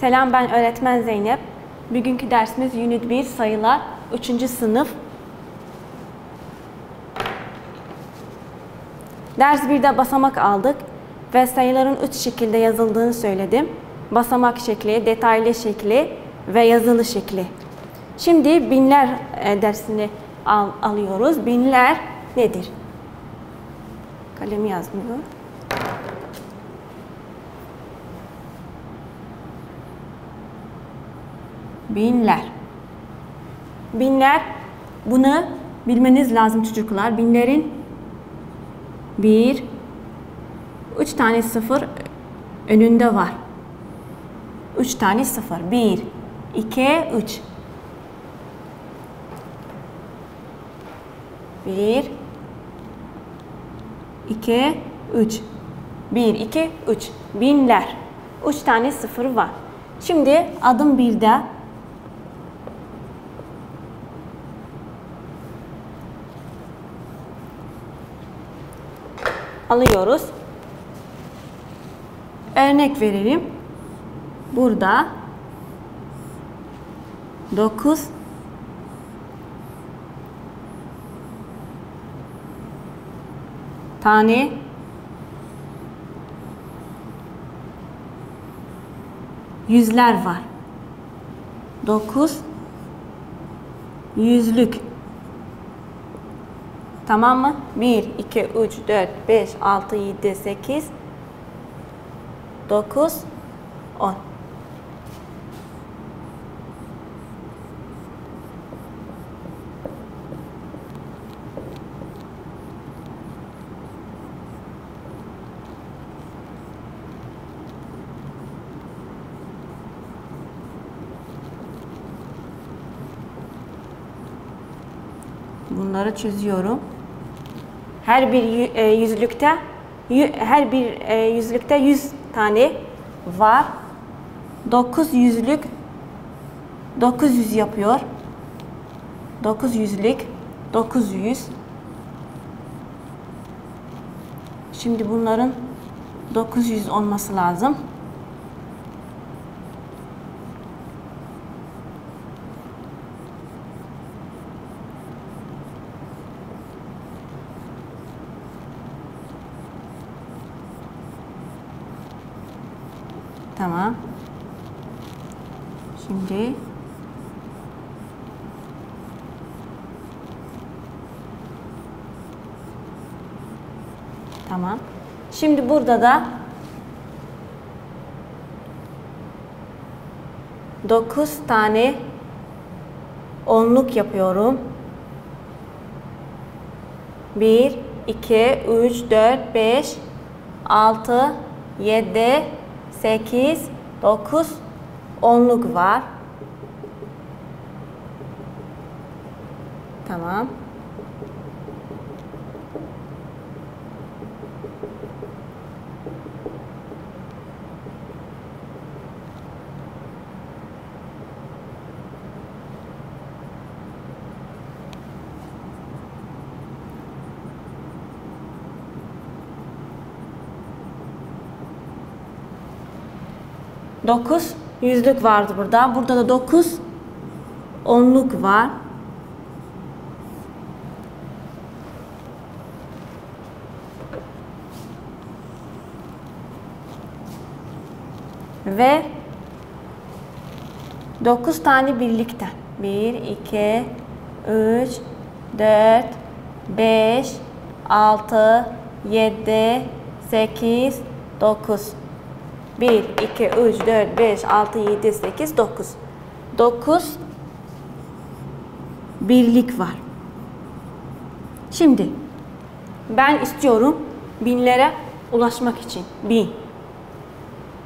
Selam, ben öğretmen Zeynep. Bugünkü dersimiz Unit 1 sayılar 3. sınıf. Ders 1'de basamak aldık ve sayıların 3 şekilde yazıldığını söyledim. Basamak şekli, detaylı şekli ve yazılı şekli. Şimdi binler dersini alıyoruz. Binler nedir? Kalemi yazmıyor. Binler. Binler, bunu bilmeniz lazım çocuklar. Binlerin 3 tane sıfır önünde var. 3 tane sıfır. 1, 2, 3. 1, 2, 3. 1, 2, 3. Binler. 3 tane sıfır var. Şimdi adım 1'de alıyoruz. Örnek verelim. Burada 9 tane yüzler var. 9 yüzlük. Tamam mı? 1, 2, 3, 4, 5, 6, 7, 8, 9, 10. Bunları çözüyorum. Her bir yüzlükte 100 tane var. 9 yüzlük 900 yapıyor. 9 yüzlük 900. Şimdi bunların 900 olması lazım. Tamam. Şimdi tamam. Şimdi burada da 9 tane onluk yapıyorum. 1, 2, 3, 4, 5, 6, 7, 8, 9 onluk var. Tamam. Dokuz yüzlük vardı burada. Burada da 9 onluk var. Ve 9 tane birlikte. 1, 2, 3, 4, 5, 6, 7, 8, 9. 1, 2, 3, 4, 5, 6, 7, 8, 9. 9 birlik var. Şimdi ben istiyorum binlere ulaşmak için. 1000.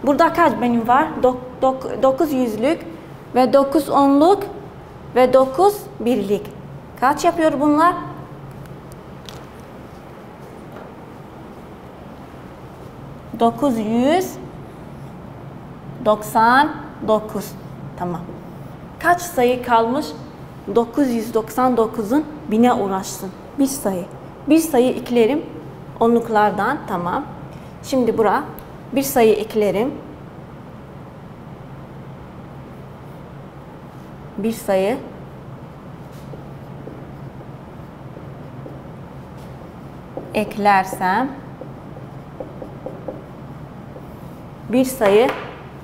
Burada kaç benim var? 9 yüzlük ve 9 onluk ve 9 birlik. Kaç yapıyor bunlar? 999. Tamam. Kaç sayı kalmış? 999'un 1000'e ulaşsın. Bir sayı. Bir sayı eklerim onluklardan. Tamam. Şimdi buraya bir sayı eklerim. bir sayı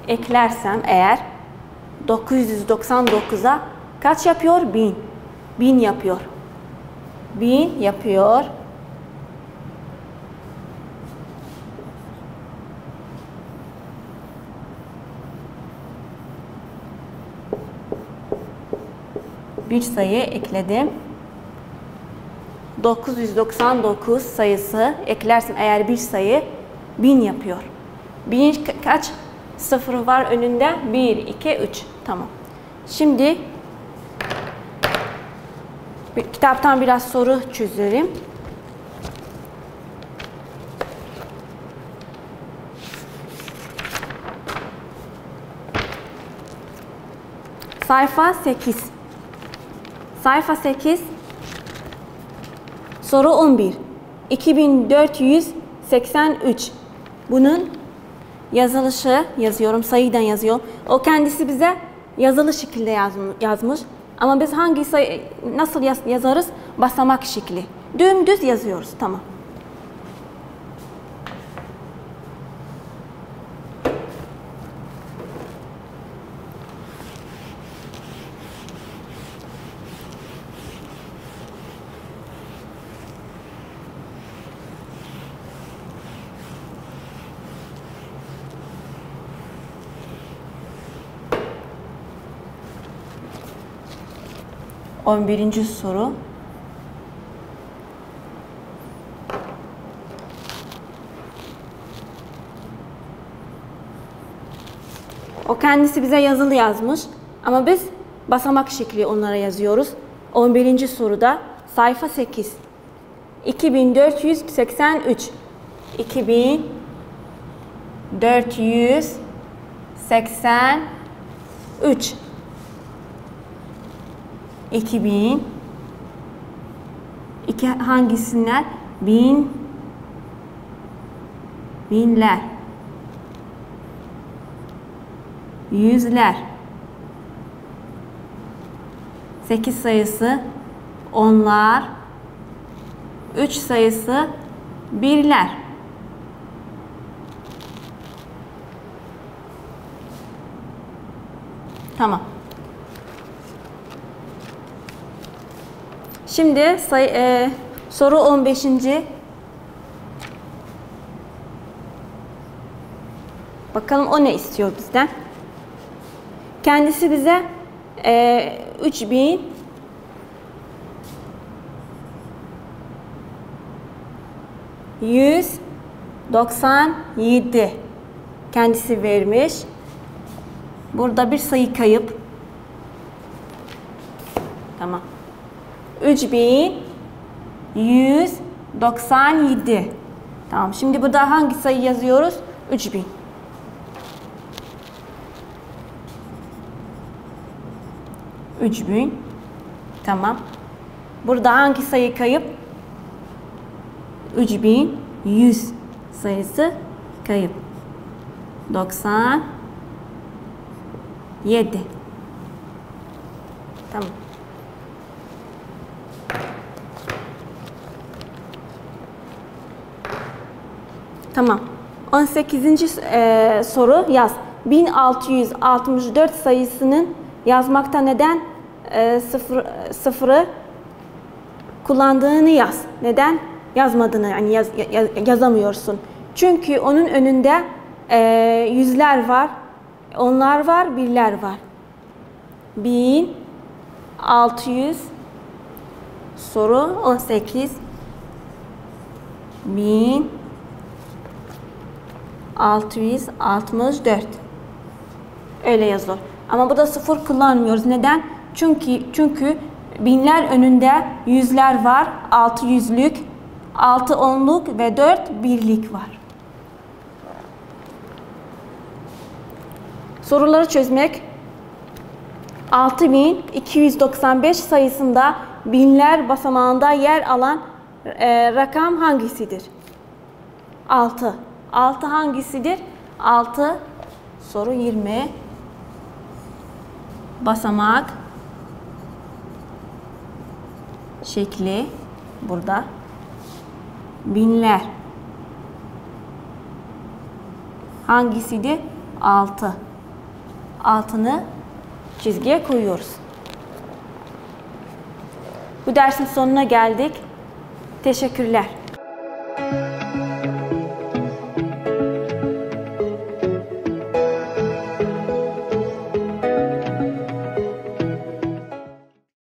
eklersem, eğer 999'a kaç yapıyor? 1000. 1000 yapıyor. 1000 yapıyor. Bir sayı ekledim. 999 sayısı eklersem eğer bir sayı 1000 yapıyor. 1000 kaç sıfır var önünde? 1, 2, 3. Tamam. Şimdi kitaptan biraz soru çözelim. Sayfa 8. Sayfa 8. Soru 11. 2483. Bunun yazılışı yazıyorum, sayıdan yazıyorum. O kendisi bize yazılı şekilde yazmış. Ama biz hangi sayı nasıl yazarız? Basamak şekli. Dümdüz yazıyoruz. Tamam. On birinci soru. O kendisi bize yazılı yazmış ama biz basamak şekli onlara yazıyoruz. 11. soruda sayfa 8. 2483. 2483. 2000 hangisinden? Binler, yüzler, 8 sayısı onlar, 3 sayısı birler. Tamam. Şimdi soru 15. Bakalım o ne istiyor bizden? Kendisi bize 3197 kendisi vermiş. Burada bir sayı kayıp. Tamam. 3197. Tamam. Şimdi burada hangi sayı yazıyoruz? 3000. 3000. Tamam. Burada hangi sayı kayıp? 3100 sayısı kayıp. 97. Tamam. Tamam. 18. Soru yaz. 1664 sayısının yazmakta neden sıfırı kullandığını yaz. Neden yazmadığını, yani yazamıyorsun. Çünkü onun önünde yüzler var, onlar var, birler var. 1600 soru 18. 1664. Öyle yazılır. Ama burada sıfır kullanmıyoruz. Neden? Çünkü binler önünde yüzler var. 6 yüzlük, 6 onluk ve 4 birlik var. Soruları çözmek. 6295 sayısında binler basamağında yer alan rakam hangisidir? 6. 6 hangisidir? 6 soru 20 basamak şekli burada. Binler. Hangisiydi? 6. Altını çizgiye koyuyoruz. Bu dersin sonuna geldik. Teşekkürler.